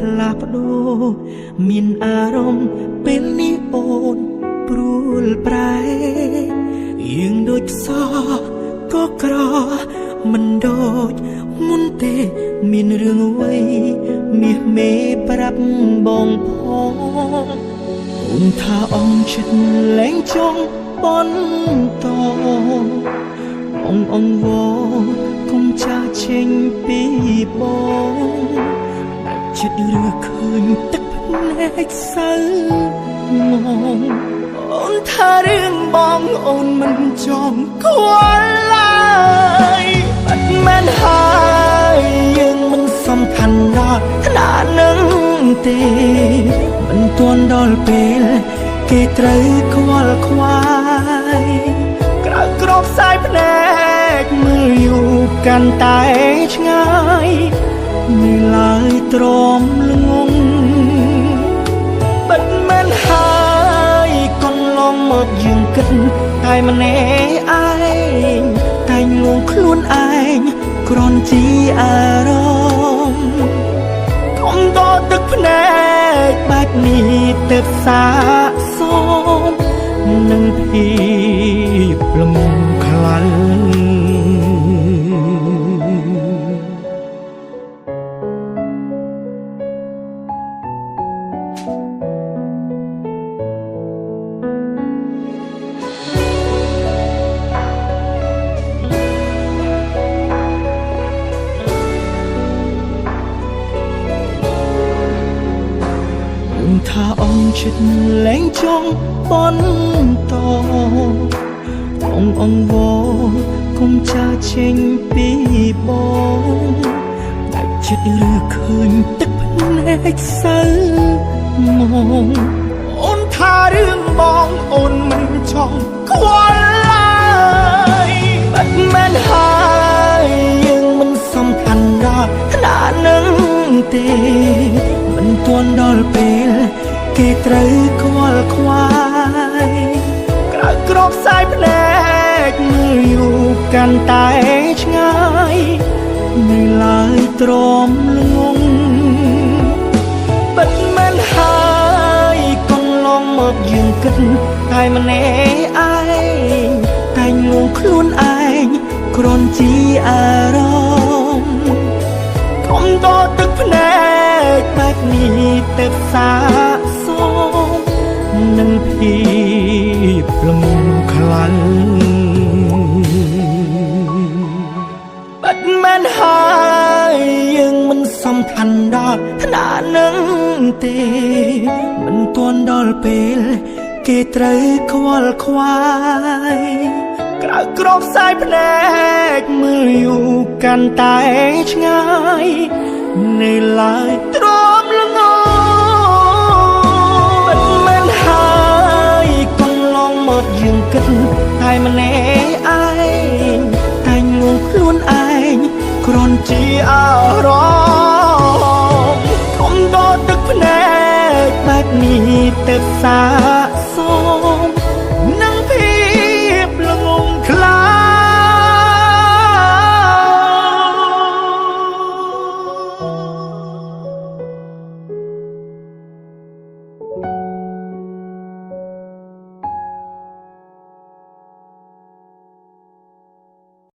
ផ្លាស់ប្ដូរមានអារម្មណ៍ពេលនេះអូនព្រួលប្រែយើងដូចផ្សោះក៏ក្រមិនដូចមុនទេមានរឿងអ្វីមាសមេប្រាប់បងផងអូនថាអងចិត្តលែងចង់បន្តអងវកុំចាចេញពីបងតែចិត្តឬឃើញទឹកភ្នែកសៅងអូនថារឿងបងអូនមិនចង់ខ្វល់ឡើយបាត់មែនហើយយើងមិនសំខាន់ដល់ថ្នាក់នឹងទេមិនទាន់ដល់ពេលគេត្រូវខ្វល់ខ្វាយក្រៅក្របផ្សាយភ្នែកមើលយូរកាន់តែឆ្ងាយមិនឡើយទ្រាំល្ងងបាត់មែនហើយកន្លងមកយើងគិតតែម្នាក់ឯងតែងលួងខ្លួនឯងគ្រាន់ជាអារម្មណ៍កុំដកទឹកភ្នែកបែបនេះទៅសាកសមនឹងភាពលំខ្លាំងថាអងចិត្តលែងចង់បន្តអងវកុំចាចេញពីបងតែចិត្តឬឃើញទឹកភ្នែកសៅងអូនថារឿងបងអូនមិនចង់ខ្វល់ឡើយបាត់មែនហើយយើងមិនសំខាន់ដល់ថ្នាក់នឹងទេមិនទាន់ដល់ពេលគេត្រូវខ្វល់ខ្វាយក្រៅក្របផ្សាយភ្នែកមើលយូរកាន់តែឆ្ងាយមិនឡើយទ្រាំល្ងងបាត់មែនហើយកន្លងមកយើងគិតតែម្នាក់ឯងតែងលួងខ្លួនឯងគ្រាន់ជាអារម្មណ៍កុំដកទឹកភ្នែកបែបនេះទៅសាកសមនឹងភាពលំខ្លាំងបាត់មែនហើយយើងមិនសំខាន់ដល់ថ្នាក់នឹងទេមិនទាន់ដល់ពេលគេត្រូវខ្វល់ខ្វាយក្រៅក្របផ្សាយភ្នែកមើលយូរកាន់តែឆ្ងាយនៅឡើយទ្រាំល្ងងមិនមែនហើយកន្លងមកយើងគិតតែម្នាក់ឯងតែងលួងខ្លួនឯងគ្រាន់ជាអារម្មណ៍កុំដកទឹកភ្នែកបែបនេះទៅសាកសម